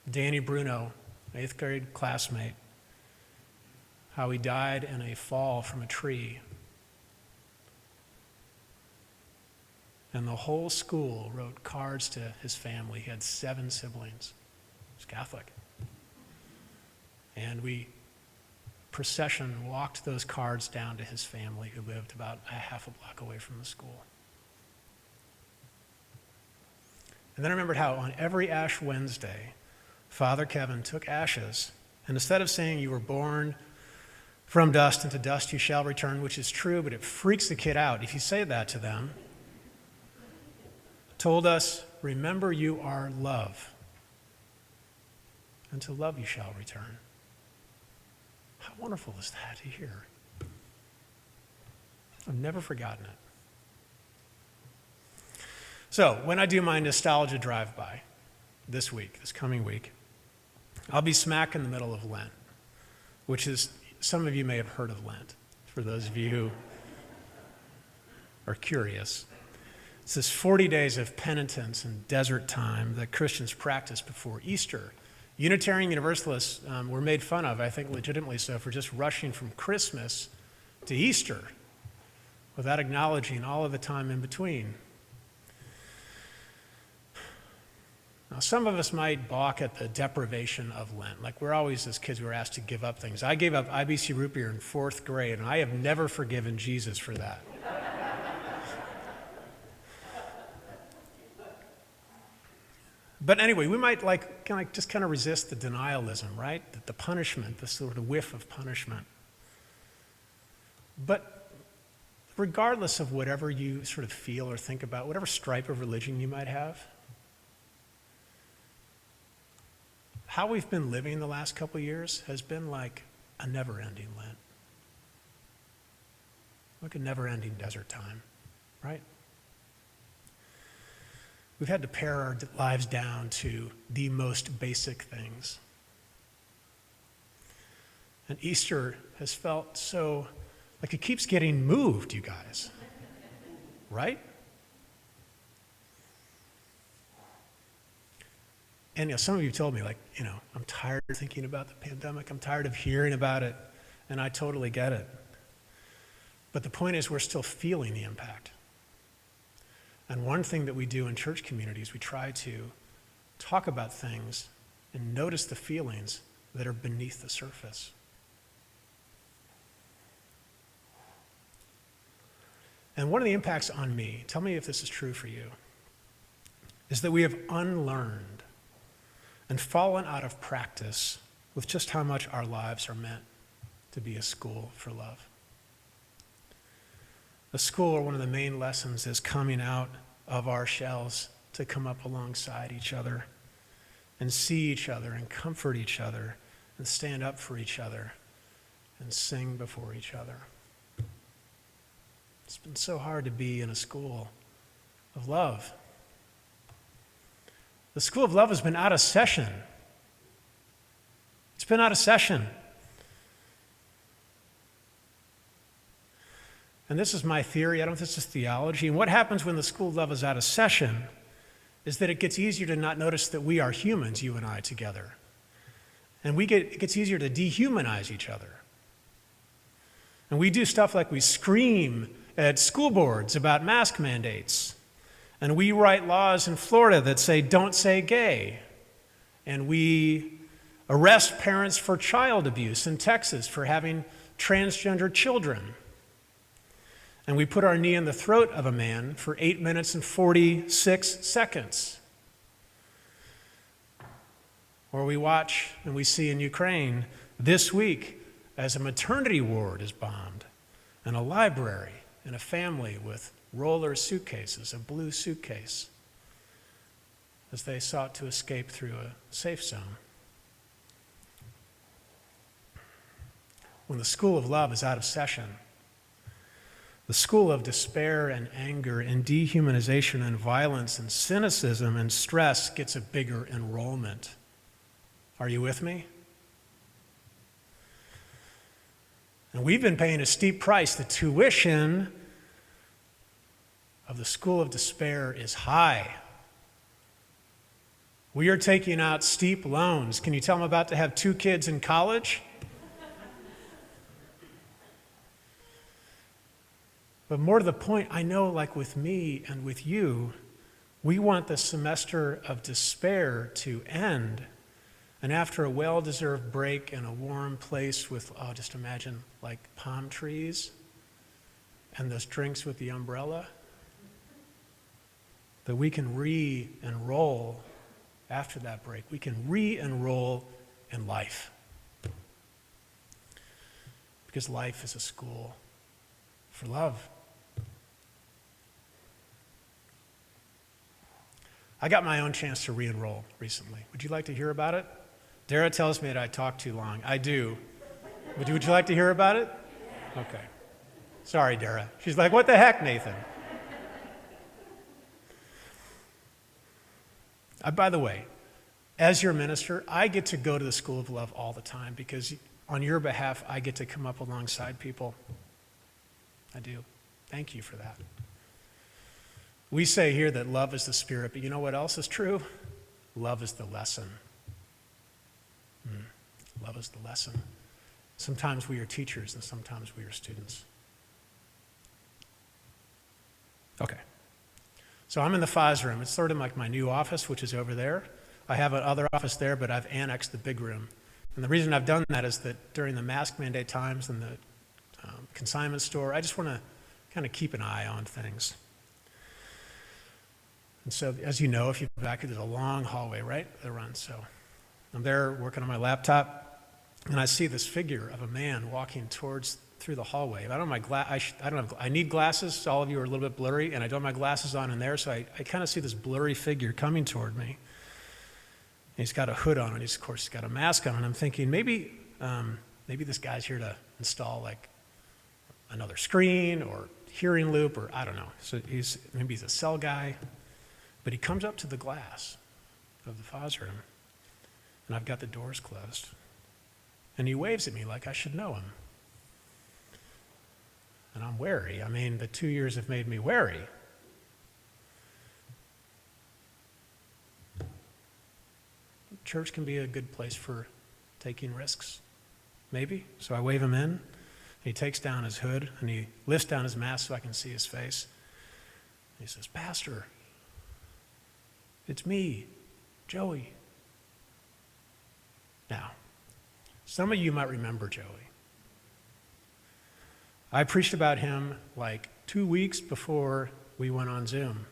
Danny Bruno, 8th grade classmate, how he died in a fall from a tree. And the whole school wrote cards to his family. He had 7 siblings. He was Catholic. And procession walked those cards down to his family, who lived about a half a block away from the school. And then I remembered how on every Ash Wednesday, Father Kevin took ashes, and instead of saying you were born from dust and to dust you shall return, which is true, but it freaks the kid out if you say that to them, told us, remember you are love, and to love you shall return. How wonderful is that to hear? I've never forgotten it. So, when I do my nostalgia drive-by this coming week, I'll be smack in the middle of Lent, which is, some of you may have heard of Lent, for those of you who are curious. It's this 40 days of penitence and desert time that Christians practice before Easter. Unitarian Universalists were made fun of, I think legitimately so, for just rushing from Christmas to Easter. without acknowledging all of the time in between. Now, some of us might balk at the deprivation of Lent. Like we're always, as kids, we're asked to give up things. I gave up IBC root beer in 4th grade, and I have never forgiven Jesus for that. But anyway, we might just kind of resist the denialism, right? The punishment, the sort of whiff of punishment. But regardless of whatever you sort of feel or think about, whatever stripe of religion you might have, how we've been living the last couple of years has been like a never-ending Lent. Like a never-ending desert time, right? We've had to pare our lives down to the most basic things. And Easter has felt so, like it keeps getting moved, you guys. Right? And some of you told me, I'm tired of thinking about the pandemic. I'm tired of hearing about it. And I totally get it. But the point is, we're still feeling the impact. And one thing that we do in church communities, we try to talk about things and notice the feelings that are beneath the surface. And one of the impacts on me, tell me if this is true for you, is that we have unlearned and fallen out of practice with just how much our lives are meant to be a school for love. A school where one of the main lessons is coming out of our shells to come up alongside each other and see each other and comfort each other and stand up for each other and sing before each other. It's been so hard to be in a school of love. The school of love has been out of session. It's been out of session. And this is my theory. I don't think this is theology. And what happens when the school of love is out of session is that it gets easier to not notice that we are humans, you and I, together. And it gets easier to dehumanize each other. And we do stuff like we scream at school boards about mask mandates. And we write laws in Florida that say, don't say gay. And we arrest parents for child abuse in Texas for having transgender children. And we put our knee in the throat of a man for 8 minutes and 46 seconds. Or we watch and we see in Ukraine this week as a maternity ward is bombed, and a library, and a family with roller suitcases, a blue suitcase, as they sought to escape through a safe zone. When the school of love is out of session, the school of despair and anger and dehumanization and violence and cynicism and stress gets a bigger enrollment. Are you with me? And we've been paying a steep price. The tuition of the school of despair is high. We are taking out steep loans. Can you tell I'm about to have 2 kids in college? But more to the point, I know, like with me and with you, we want the semester of despair to end. And after a well-deserved break in a warm place with, just imagine, like palm trees and those drinks with the umbrella, that we can re-enroll after that break. We can re-enroll in life. Because life is a school for love. I got my own chance to re-enroll recently. Would you like to hear about it? Dara tells me that I talk too long. I do. Would you like to hear about it? Okay. Sorry, Dara. She's like, what the heck, Nathan? By the way, as your minister, I get to go to the School of Love all the time because on your behalf, I get to come up alongside people. I do. Thank you for that. We say here that love is the spirit, but you know what else is true? Love is the lesson. Love is the lesson. Sometimes we are teachers and sometimes we are students. Okay. So I'm in the FOS room. It's sort of like my new office, which is over there. I have another office there, but I've annexed the big room. And the reason I've done that is that during the mask mandate times and the consignment store, I just want to kind of keep an eye on things. And so, as you know, if you've been back here, there's a long hallway, right, that runs. So I'm there working on my laptop, and I see this figure of a man walking through the hallway. I don't have I need glasses. So all of you are a little bit blurry, and I don't have my glasses on in there, so I kind of see this blurry figure coming toward me. And he's got a hood on, and he's got a mask on, and I'm thinking maybe this guy's here to install like another screen or hearing loop, or I don't know. So maybe he's a cell guy, but he comes up to the glass of the FOS room, and I've got the doors closed, and he waves at me like I should know him. And I'm wary. I mean, the 2 years have made me wary. Church can be a good place for taking risks, maybe. So I wave him in, and he takes down his hood, and he lifts down his mask so I can see his face. And he says, "Pastor, it's me, Joey." Now, some of you might remember Joey. I preached about him like 2 weeks before we went on Zoom,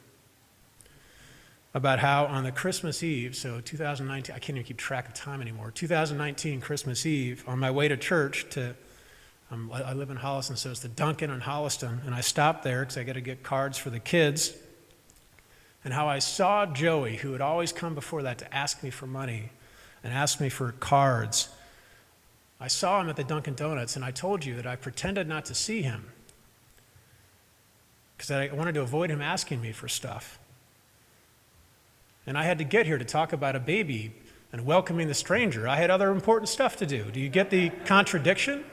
about how on the Christmas Eve, so 2019, I can't even keep track of time anymore, 2019 Christmas Eve, on my way to church I live in Holliston, so it's the Dunkin' in Holliston, and I stopped there because I got to get cards for the kids, and how I saw Joey, who had always come before that to ask me for money and ask me for cards. I saw him at the Dunkin' Donuts, and I told you that I pretended not to see him because I wanted to avoid him asking me for stuff. And I had to get here to talk about a baby and welcoming the stranger. I had other important stuff to do. Do you get the contradiction?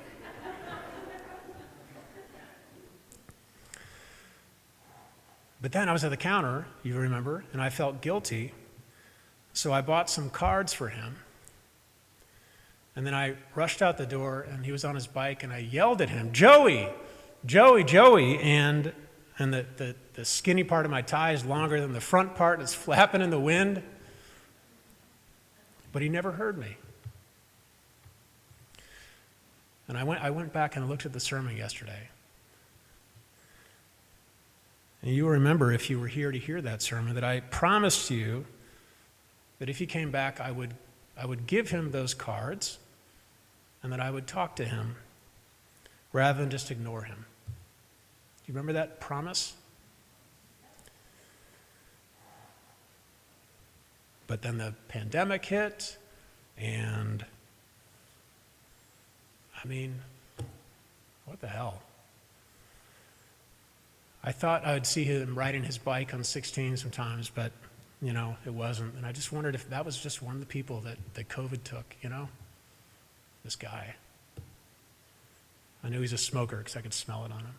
But then I was at the counter, you remember, and I felt guilty. So I bought some cards for him. And then I rushed out the door, and he was on his bike, and I yelled at him, "Joey, Joey, Joey." And the skinny part of my tie is longer than the front part, and it's flapping in the wind. But he never heard me. And I went back and looked at the sermon yesterday. And you will remember, if you were here to hear that sermon, that I promised you that if he came back, I would give him those cards and that I would talk to him rather than just ignore him. Do you remember that promise? But then the pandemic hit, and I mean, what the hell? I thought I would see him riding his bike on 16 sometimes, but, it wasn't. And I just wondered if that was just one of the people that COVID took, this guy. I knew he's a smoker because I could smell it on him.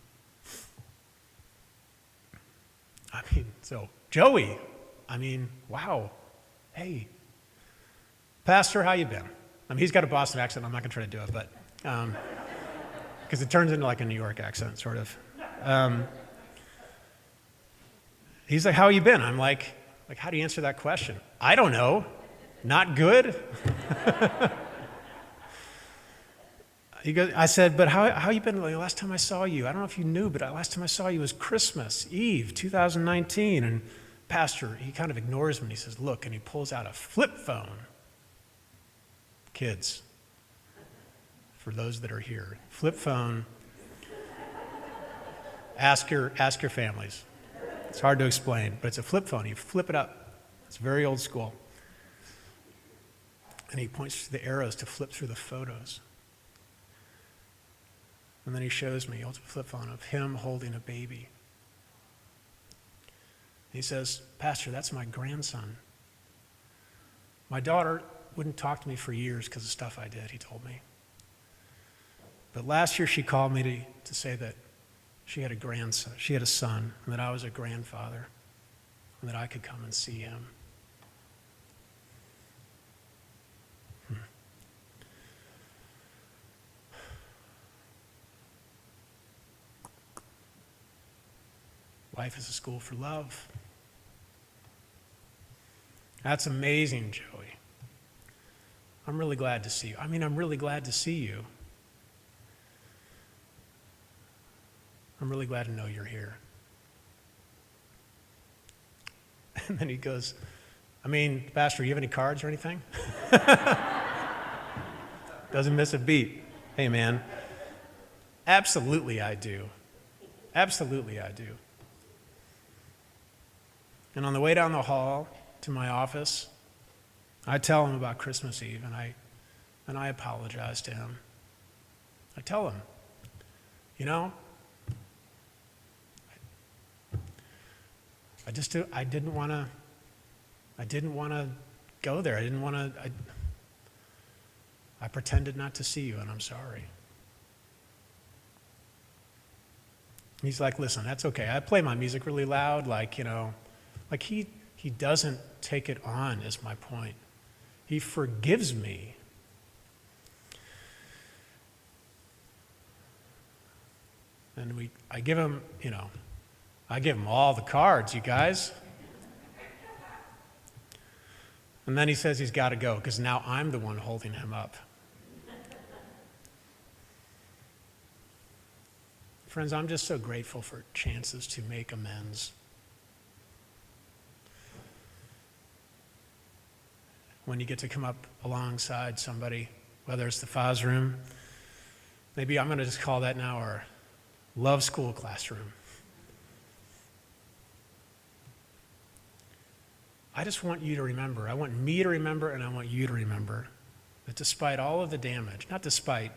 So Joey, wow. Hey, Pastor, how you been? He's got a Boston accent. I'm not going to try to do it, but because it turns into like a New York accent, sort of. He's like, "How you been?" I'm like, how do you answer that question? I don't know. Not good? I said, "But how you been? Like, last time I saw you, I don't know if you knew, but last time I saw you was Christmas Eve, 2019. And Pastor, he kind of ignores me and he says, "Look," and he pulls out a flip phone. Kids, for those that are here, flip phone. Ask your families. It's hard to explain, but it's a flip phone. You flip it up. It's very old school. And he points to the arrows to flip through the photos. And then he shows me a flip phone of him holding a baby. He says, "Pastor, that's my grandson. My daughter wouldn't talk to me for years because of stuff I did," he told me. But last year she called me to say that she had a grandson, she had a son, and that I was a grandfather, and that I could come and see him. Life is a school for love. That's amazing, Joey. I'm really glad to see you. I'm really glad to see you. I'm really glad to know you're here. And then he goes, Pastor, you have any cards or anything? Doesn't miss a beat. Hey, man. Absolutely I do. Absolutely I do. And on the way down the hall to my office, I tell him about Christmas Eve, and I apologize to him. I tell him, I didn't want to go there. I pretended not to see you, and I'm sorry. He's like, listen, that's okay. I play my music really loud, he doesn't take it on, is my point. He forgives me. And I give him all the cards, you guys. And then he says he's got to go because now I'm the one holding him up. Friends, I'm just so grateful for chances to make amends. When you get to come up alongside somebody, whether it's the FOS room, maybe I'm going to just call that now our love school classroom. I just want you to remember, I want me to remember, and I want you to remember that despite all of the damage, not despite,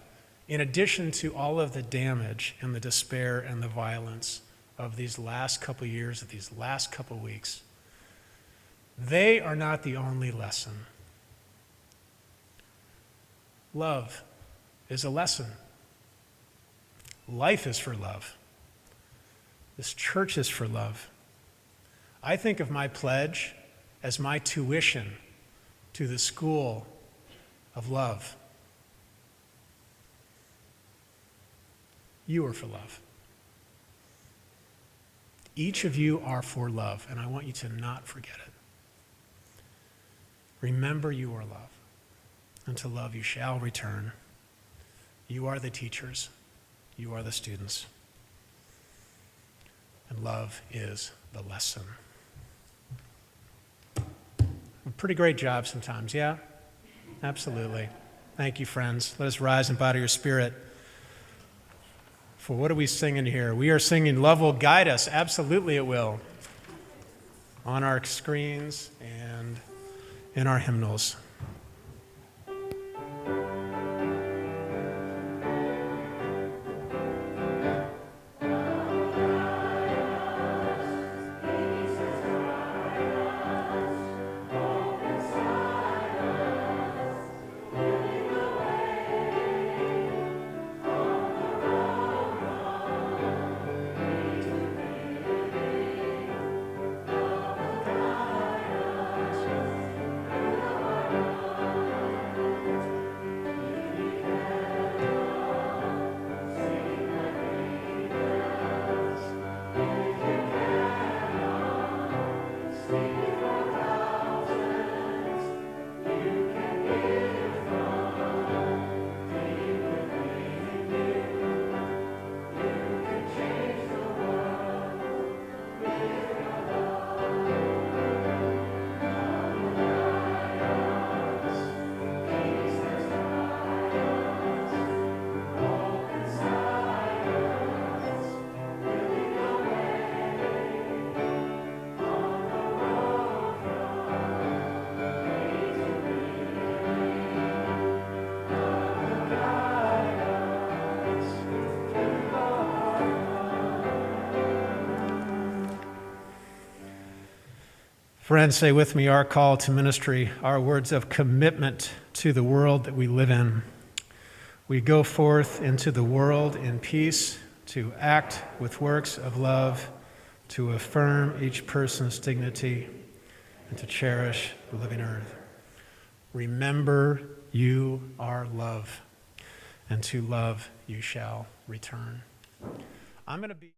in addition to all of the damage and the despair and the violence of these last couple years, of these last couple weeks, they are not the only lesson. Love is a lesson. Life is for love. This church is for love. I think of my pledge as my tuition to the school of love. You are for love. Each of you are for love, and I want you to not forget it. Remember you are love, and to love you shall return. You are the teachers. You are the students. And love is the lesson. A pretty great job sometimes, yeah? Absolutely. Thank you, friends. Let us rise and bow to your spirit. For what are we singing here? We are singing Love Will Guide Us. Absolutely it will. On our screens and in our hymnals. Friends, say with me our call to ministry, our words of commitment to the world that we live in. We go forth into the world in peace to act with works of love, to affirm each person's dignity, and to cherish the living earth. Remember, you are love, and to love you shall return. I'm going to be